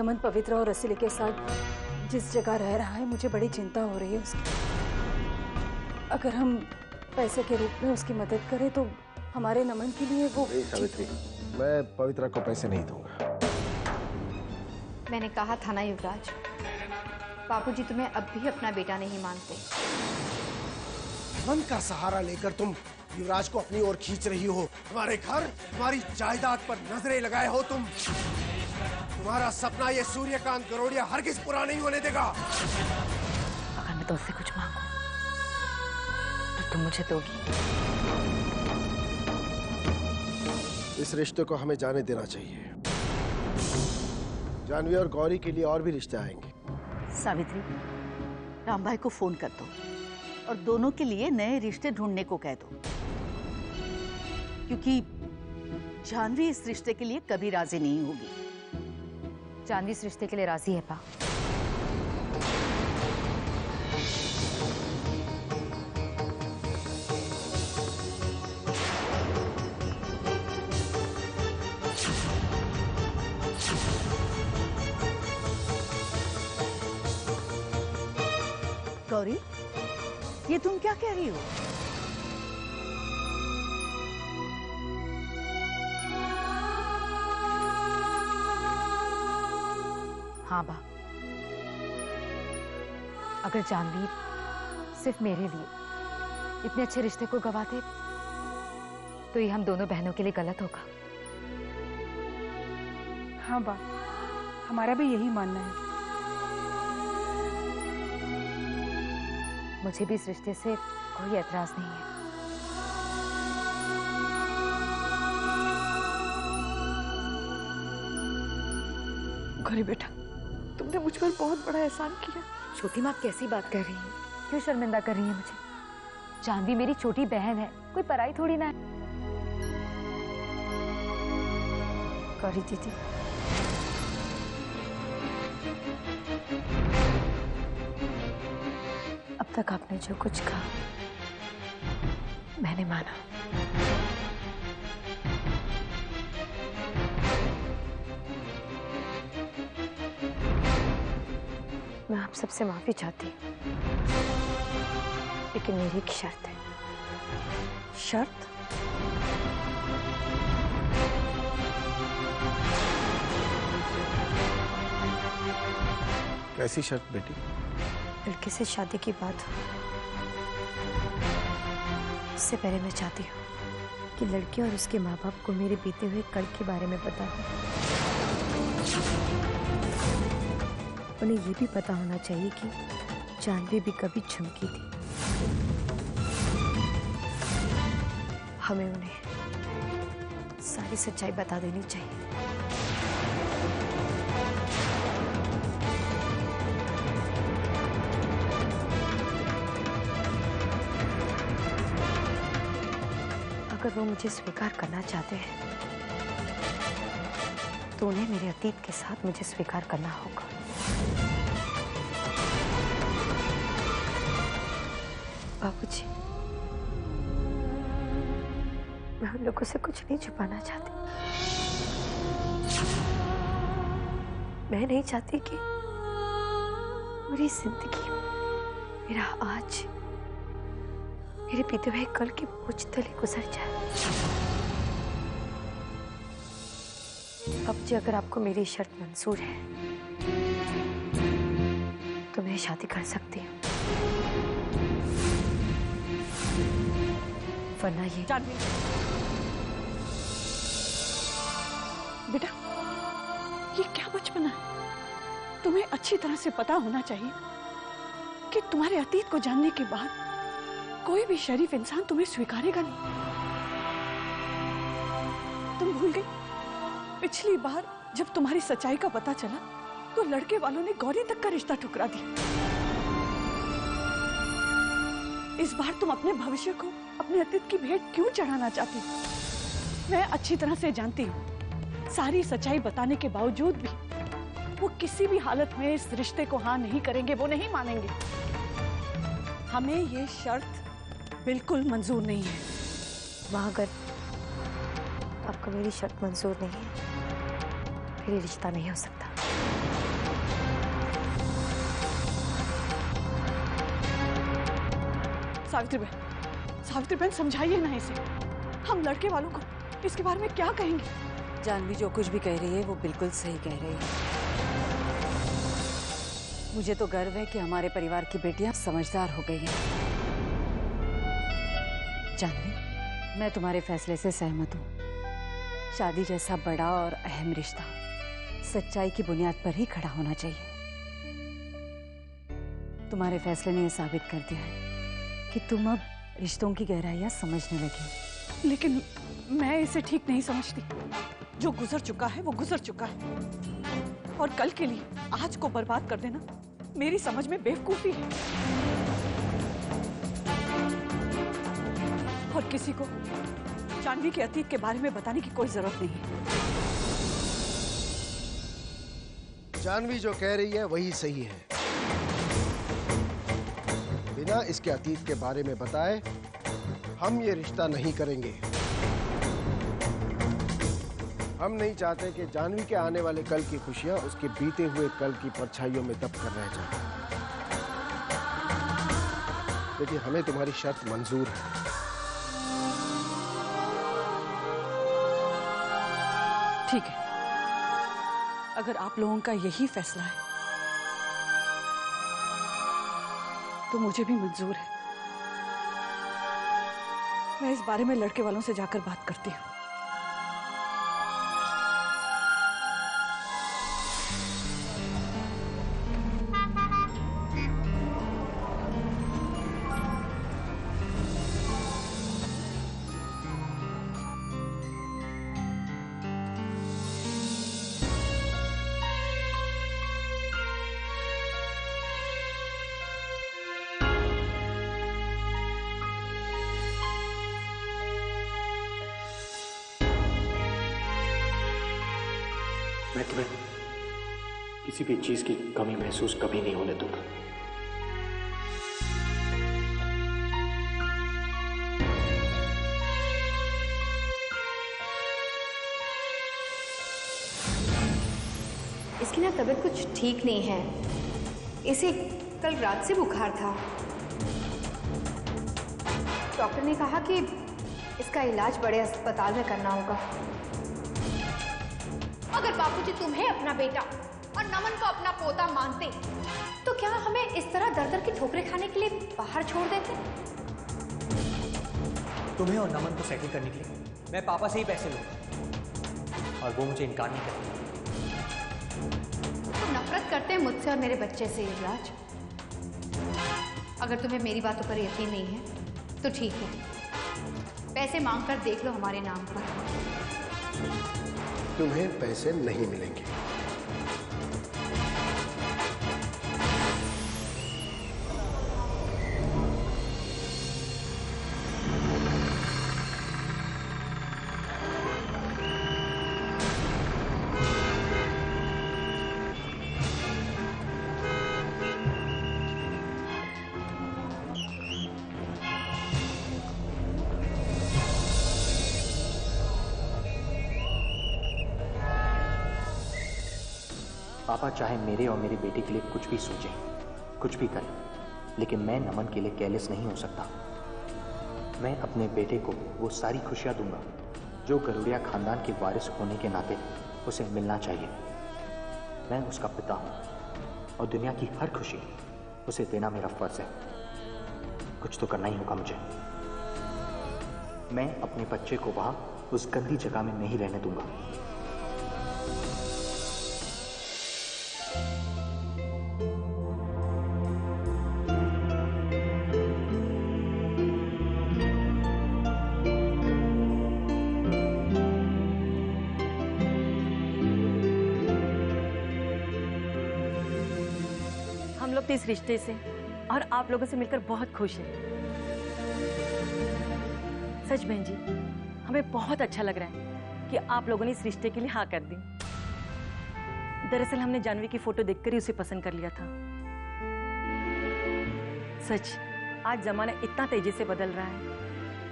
नमन पवित्र और रसीले के साथ जिस जगह रह रहा है, मुझे बड़ी चिंता हो रही है उसकी। अगर हम पैसे के रूप में उसकी मदद करें तो हमारे नमन के लिए वो। नहीं सावित्री, मैं पवित्रा को पैसे नहीं दूंगा। मैंने कहा था ना युवराज, बापूजी तुम्हें अब भी अपना बेटा नहीं मानते। मन का सहारा लेकर तुम युवराज को अपनी ओर खींच रही हो। हमारे घर, हमारी जायदाद पर नजरें लगाए हो तुम। तुम्हारा सपना ये सूर्यकांत गरोड़िया हरगिज पूरा नहीं होने देगा। अगर मैं तुमसे कुछ मांगू तो तुम मुझे दोगी? इस रिश्ते को हमें जाने देना चाहिए। जानवी और गौरी के लिए और भी रिश्ते आएंगे। सावित्री, रामभाई को फोन कर दो और दोनों के लिए नए रिश्ते ढूंढने को कह दो, क्योंकि जानवी इस रिश्ते के लिए कभी राजी नहीं होगी। जानवी इस रिश्ते के लिए राजी है पा। गौरी, ये तुम क्या कह रही हो? हाँ बा, अगर जानवी सिर्फ मेरे लिए इतने अच्छे रिश्ते को गवा दे तो ये हम दोनों बहनों के लिए गलत होगा। हाँ बा, हमारा भी यही मानना है। मुझे भी इस रिश्ते से कोई एतराज नहीं है। गौरी बेटा, तुमने मुझ पर बहुत बड़ा एहसान किया। छोटी माँ कैसी बात कर रही है? क्यों शर्मिंदा कर रही है मुझे? जानवी मेरी छोटी बहन है, कोई पराई थोड़ी ना है। गौरी दीदी, अब तक आपने जो कुछ कहा मैंने माना। मैं आप सबसे माफी चाहती हूँ, लेकिन मेरी एक शर्त है। शर्त? कैसी शर्त बेटी? लड़के से शादी की बात हो, इससे पहले मैं चाहती हूँ कि लड़के और उसके माँ बाप को मेरे बीते हुए कल के बारे में पता हो। उन्हें ये भी पता होना चाहिए कि जानवी भी कभी झुमकी थी। हमें उन्हें सारी सच्चाई बता देनी चाहिए। अगर वो मुझे स्वीकार करना चाहते हैं तो उन्हें मेरे अतीत के साथ मुझे स्वीकार करना होगा। बाबूजी, मैं उन लोगों से कुछ नहीं छुपाना चाहती। मैं नहीं चाहती कि मेरी जिंदगी, मेरा आज, मेरे बीते हुए कल की बोझ तले गुजर जाए। अब जी, अगर आपको मेरी शर्त मंजूर है तो मैं शादी कर सकती हूँ, वरना ये। जानवी, बेटा, ये क्या बचपना है? तुम्हें अच्छी तरह से पता होना चाहिए कि तुम्हारे अतीत को जानने के बाद कोई भी शरीफ इंसान तुम्हें स्वीकारेगा नहीं। तुम भूल गई पिछली बार जब तुम्हारी सच्चाई का पता चला तो लड़के वालों ने गौरी तक का रिश्ता ठुकरा दिया। इस बार तुम अपने भविष्य को अपने अतीत की भेंट क्यों चढ़ाना चाहती हो? मैं अच्छी तरह से जानती हूँ, सारी सच्चाई बताने के बावजूद भी वो किसी भी हालत में इस रिश्ते को हाँ नहीं करेंगे, वो नहीं मानेंगे। हमें ये शर्त बिल्कुल मंजूर नहीं है। माँ, अगर आपको मेरी शर्त मंजूर नहीं है, फिर ये रिश्ता नहीं हो सकता। सावित्री बहन समझाइए ना इसे। हम लड़के वालों को इसके बारे में क्या कहेंगे? जानवी जो कुछ भी कह रही है वो बिल्कुल सही कह रही है। मुझे तो गर्व है कि हमारे परिवार की बेटियां समझदार हो गई हैं। जानवी, मैं तुम्हारे फैसले से सहमत हूँ। शादी जैसा बड़ा और अहम रिश्ता सच्चाई की बुनियाद पर ही खड़ा होना चाहिए। तुम्हारे फैसले ने यह साबित कर दिया है कि तुम अब रिश्तों की गहराइयां समझने लगी। लेकिन मैं इसे ठीक नहीं समझती। जो गुजर चुका है वो गुजर चुका है, और कल के लिए आज को बर्बाद कर देना मेरी समझ में बेवकूफी है। और किसी को जानवी के अतीत के बारे में बताने की कोई जरूरत नहीं है। जानवी जो कह रही है वही सही है। बिना इसके अतीत के बारे में बताए हम ये रिश्ता नहीं करेंगे। हम नहीं चाहते कि जानवी के आने वाले कल की खुशियां उसके बीते हुए कल की परछाइयों में दब कर रह जाए। लेकिन हमें तुम्हारी शर्त मंजूर है। ठीक है, अगर आप लोगों का यही फैसला है तो मुझे भी मंजूर है। मैं इस बारे में लड़के वालों से जाकर बात करती हूँ। मैं तुम्हें किसी भी चीज की कमी महसूस कभी नहीं होने दूंगा। इसकी ना तबीयत कुछ ठीक नहीं है। इसे कल रात से बुखार था। डॉक्टर ने कहा कि इसका इलाज बड़े अस्पताल में करना होगा। अगर बापूजी तुम्हें अपना बेटा और नमन को अपना पोता मानते तो क्या हमें इस तरह दर दर की ठोकरें खाने के लिए बाहर छोड़ देते? तुम्हें और नमन को सेटल करने के लिए मैं पापा से ही पैसे लूंगा और वो मुझे इनकार नहीं करेंगे। तुम नफरत करते हैं मुझसे और मेरे बच्चे से युवराज। अगर तुम्हें मेरी बातों पर यकीन नहीं है तो ठीक है, पैसे मांग कर देख लो हमारे नाम पर। तुम्हें पैसे नहीं मिलेंगे। पापा चाहे मेरे और मेरी बेटी के लिए कुछ भी सोचें, कुछ भी करें, लेकिन मैं नमन के लिए केयरलेस नहीं हो सकता। मैं अपने बेटे को वो सारी खुशियां दूंगा जो गरुड़िया खानदान के वारिस होने के नाते उसे मिलना चाहिए। मैं उसका पिता हूं और दुनिया की हर खुशी उसे देना मेरा फर्ज है। कुछ तो करना ही होगा मुझे। मैं अपने बच्चे को वहां उस गंदी जगह में नहीं रहने दूंगा। हम लोग तो इस रिश्ते से और आप लोगों से मिलकर बहुत खुश हैं। सच बहन जी, हमें बहुत अच्छा लग रहा है कि आप लोगों ने इस रिश्ते के लिए हाँ कर दी। दरअसल हमने जानवी की फोटो देखकर ही उसे पसंद कर लिया था। सच, आज जमाना इतना तेजी से बदल रहा है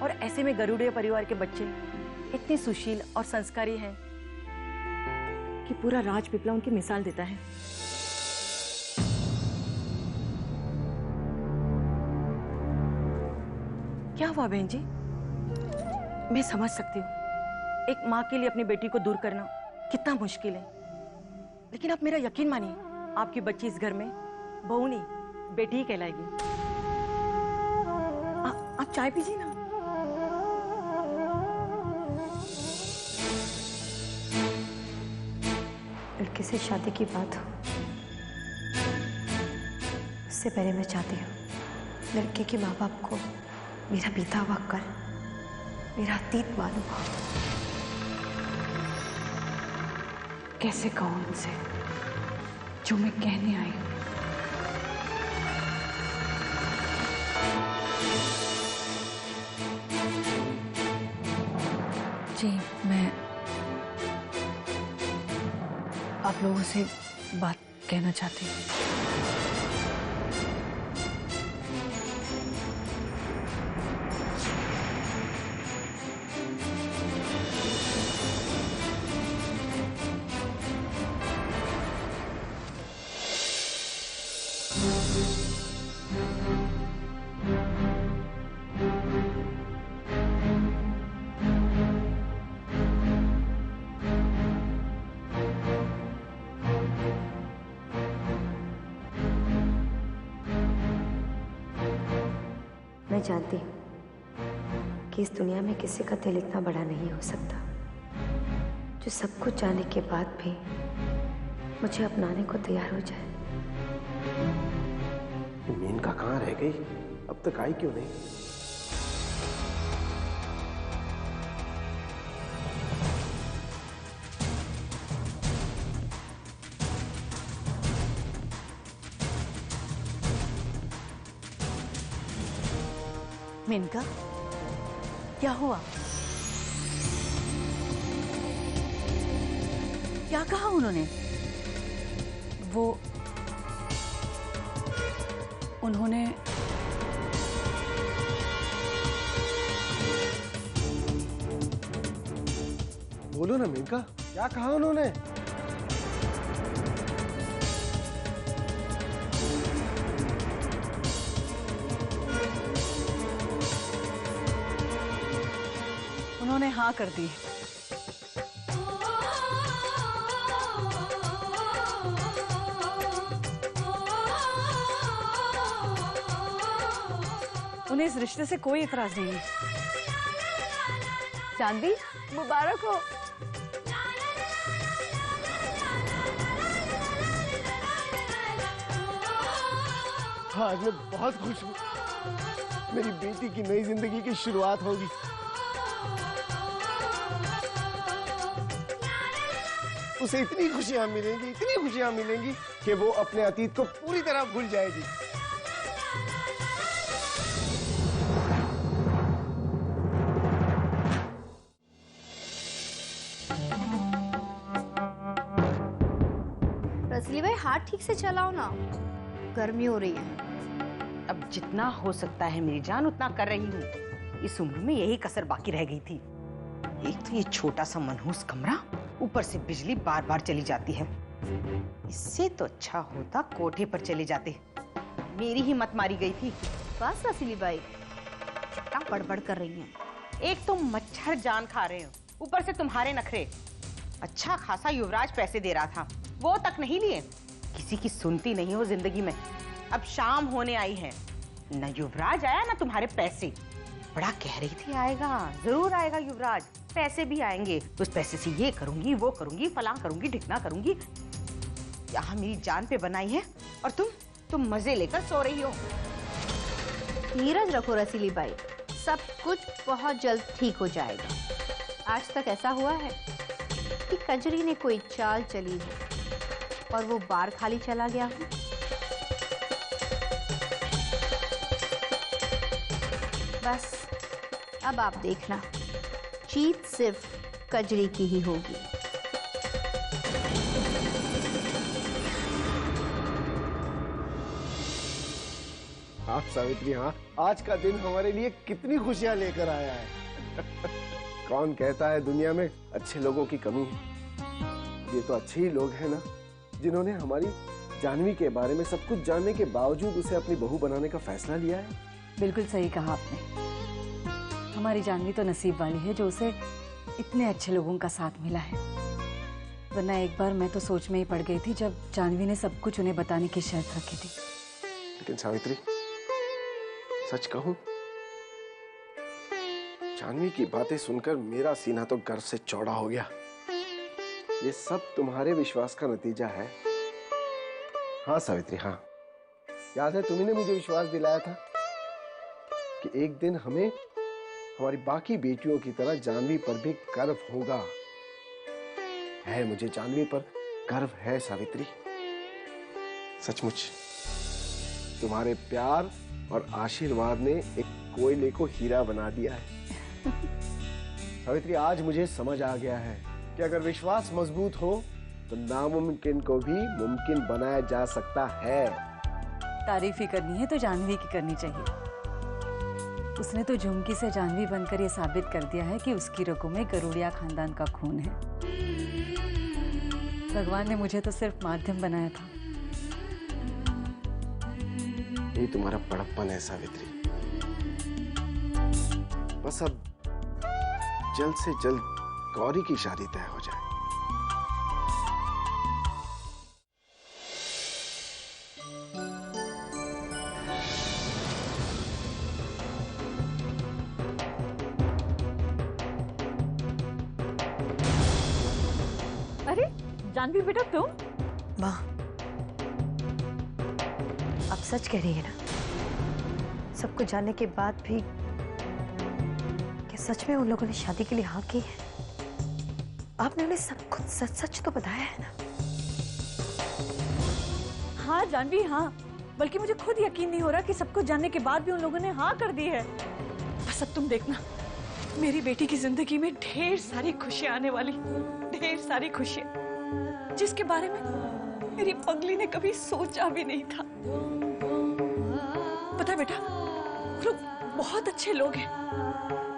और ऐसे में गरुड़िया परिवार के बच्चे इतने सुशील और संस्कारी हैं कि पूरा राजपीपला उनकी मिसाल देता है। क्या हुआ बहन जी? मैं समझ सकती हूँ एक माँ के लिए अपनी बेटी को दूर करना कितना मुश्किल है, लेकिन आप मेरा यकीन मानिए, आपकी बच्ची इस घर में बहू नहीं बेटी ही कहलाएगी। आप चाय पीजिए ना। लड़के से शादी की बात हो उससे पहले मैं चाहती हूँ लड़के के माँ बाप को मेरा बीता हुआ कल, मेरा अतीत मालूम हो। कैसे कहूँ उनसे जो मैं कहने आई हूँ। जी, मैं आप लोगों से बात कहना चाहती हूँ। मैं जानती हूँ कि इस दुनिया में किसी का दिल इतना बड़ा नहीं हो सकता जो सब कुछ जाने के बाद भी मुझे अपनाने को तैयार हो जाए। मेनका कहाँ रह गई? अब तक आई क्यों नहीं? मेनका, क्या हुआ? क्या कहा उन्होंने? उन्होंने बोलो ना मेनका, क्या कहा उन्होंने? उन्होंने हाँ कर दी। उन्हें इस रिश्ते से कोई एतराज नहीं है। चांदी मुबारक हो। आज मैं बहुत खुश हूँ। मेरी बेटी की नई जिंदगी की शुरुआत होगी। उसे इतनी खुशियां मिलेंगी कि वो अपने अतीत को पूरी तरह भूल जाएगी। रसली भाई हाथ ठीक से चलाओ ना, गर्मी हो रही है। अब जितना हो सकता है मेरी जान उतना कर रही हूँ। इस उम्र में यही कसर बाकी रह गई थी। एक तो ये छोटा सा मनहूस कमरा, ऊपर से बिजली बार बार चली जाती है। इससे तो अच्छा होता कोठे पर चले जाते। मेरी ही मत मारी गई थी। बस रसीली बाई, कितना बड़बड़ कर रही हैं। एक तो मच्छर जान खा रहे हो, ऊपर से तुम्हारे नखरे। अच्छा खासा युवराज पैसे दे रहा था, वो तक नहीं लिए। किसी की सुनती नहीं हो जिंदगी में। अब शाम होने आई है, न युवराज आया न तुम्हारे पैसे। बड़ा कह रही थी आएगा, जरूर आएगा युवराज, पैसे भी आएंगे। उस पैसे से ये करूंगी, वो करूंगी, फलां करूंगी, ढिकना करूंगी। यहाँ मेरी जान पे बनाई है और तुम मजे लेकर सो रही हो। धीरज रखो रसीली बाई, सब कुछ बहुत जल्द ठीक हो जाएगा। आज तक ऐसा हुआ है कि कजरी ने कोई चाल चली है और वो बार खाली चला गया है। बस अब आप देखना, जीत सिर्फ कजरी की ही होगी। हाँ सावित्री, हाँ आज का दिन हमारे लिए कितनी खुशियां लेकर आया है। कौन कहता है दुनिया में अच्छे लोगों की कमी है? ये तो अच्छे ही लोग हैं ना, जिन्होंने हमारी जानवी के बारे में सब कुछ जानने के बावजूद उसे अपनी बहू बनाने का फैसला लिया है। बिल्कुल सही कहा आपने। हमारी जानवी तो नसीब वाली है जो उसे इतने अच्छे लोगों का साथ मिला है, वरना एक बार मैं तो सोच में ही पड़ गई थी जब जानवी ने सब कुछ उन्हें बताने की शर्त रखी थी। लेकिन सावित्री, सच कहूं, जानवी की बातें सुनकर मेरा सीना तो गर्व से चौड़ा हो गया। ये सब तुम्हारे विश्वास का नतीजा है। हाँ सावित्री, हाँ, याद है तुम्ही ने मुझे विश्वास दिलाया था कि एक दिन हमें हमारी बाकी बेटियों की तरह जानवी पर भी गर्व होगा। है, मुझे जानवी पर गर्व है सावित्री। सचमुच तुम्हारे प्यार और आशीर्वाद ने एक कोयले को हीरा बना दिया है। सावित्री, आज मुझे समझ आ गया है कि अगर विश्वास मजबूत हो तो नामुमकिन को भी मुमकिन बनाया जा सकता है। तारीफ ही करनी है तो जानवी की करनी चाहिए। उसने तो झुमकी से जानवी बनकर ये साबित कर दिया है कि उसकी रगों में गरुड़िया खानदान का खून है। भगवान ने मुझे तो सिर्फ माध्यम बनाया था। ये तुम्हारा बड़प्पन है सावित्री। बस अब जल्द से जल्द गौरी की शादी तय हो जाए। अरे जानवी बेटा, तुम? माँ, आप सच कह रही है ना? सब कुछ जानने के बाद भी क्या सच में उन लोगों ने शादी के लिए हाँ की है? आपने उन्हें सब कुछ सच सच तो बताया है ना? हाँ जानवी, हाँ, बल्कि मुझे खुद यकीन नहीं हो रहा कि सब कुछ जानने के बाद भी उन लोगों ने हाँ कर दी है। बस अब तुम देखना, मेरी बेटी की जिंदगी में ढेर सारी खुशियां आने वाली, ढेर सारी खुशियां जिसके बारे में मेरी पगली ने कभी सोचा भी नहीं था। पता है बेटा, वो लोग बहुत अच्छे लोग हैं,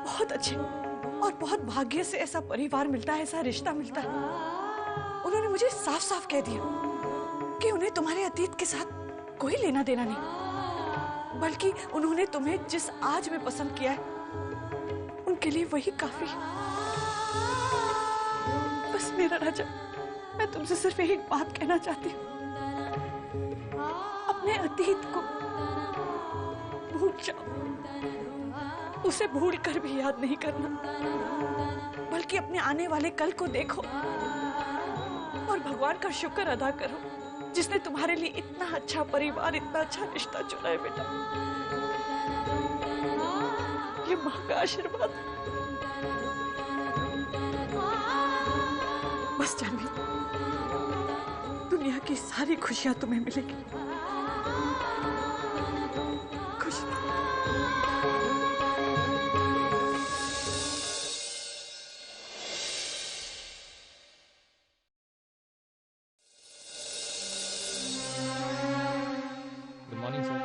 बहुत अच्छे, और बहुत भाग्य से ऐसा परिवार मिलता है, ऐसा रिश्ता मिलता है। उन्होंने मुझे साफ साफ कह दिया कि उन्हें तुम्हारे अतीत के साथ कोई लेना देना नहीं, बल्कि उन्होंने तुम्हें जिस आज में पसंद किया है उनके लिए वही काफी। बस मेरा राजा, मैं तुमसे सिर्फ एक बात कहना चाहती हूँ, अपने अतीत को भूल जाओ, उसे भूल कर भी याद नहीं करना, बल्कि अपने आने वाले कल को देखो और भगवान का शुक्र अदा करो जिसने तुम्हारे लिए इतना अच्छा परिवार, इतना अच्छा रिश्ता चुना है बेटा। ये माँ का आशीर्वाद। बस जानवी, दुनिया की सारी खुशियां तुम्हें मिलेगी। खुश good morning sir.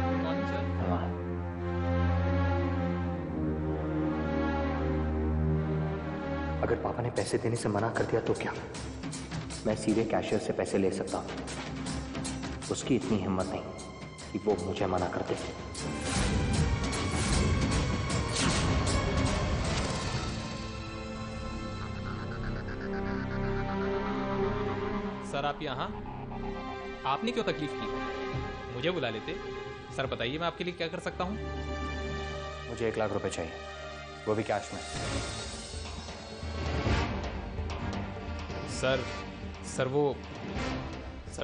Good morning sir. अगर पापा ने पैसे देने से मना कर दिया तो क्या? मैं सीधे कैशियर से पैसे ले सकता हूं। उसकी इतनी हिम्मत नहीं कि वो मुझे मना कर दे। सर आप यहाँ? आपने क्यों तकलीफ की? मुझे बुला लेते। सर बताइए मैं आपके लिए क्या कर सकता हूँ? मुझे 1 लाख रुपए चाहिए, वो भी कैश में। सर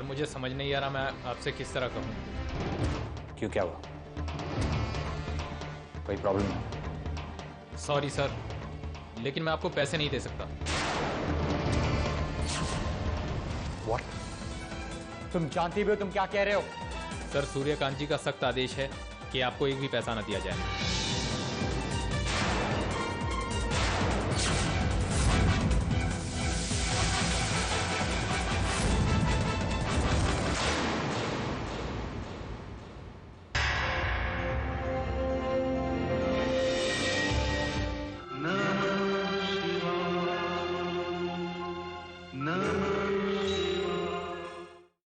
मुझे समझ नहीं आ रहा मैं आपसे किस तरह कहूँ। क्यों, क्या हुआ? कोई प्रॉब्लम है? सॉरी सर, लेकिन मैं आपको पैसे नहीं दे सकता। What? तुम जानती भी हो तुम क्या कह रहे हो? सर सूर्यकांत जी का सख्त आदेश है कि आपको एक भी पैसा न दिया जाए।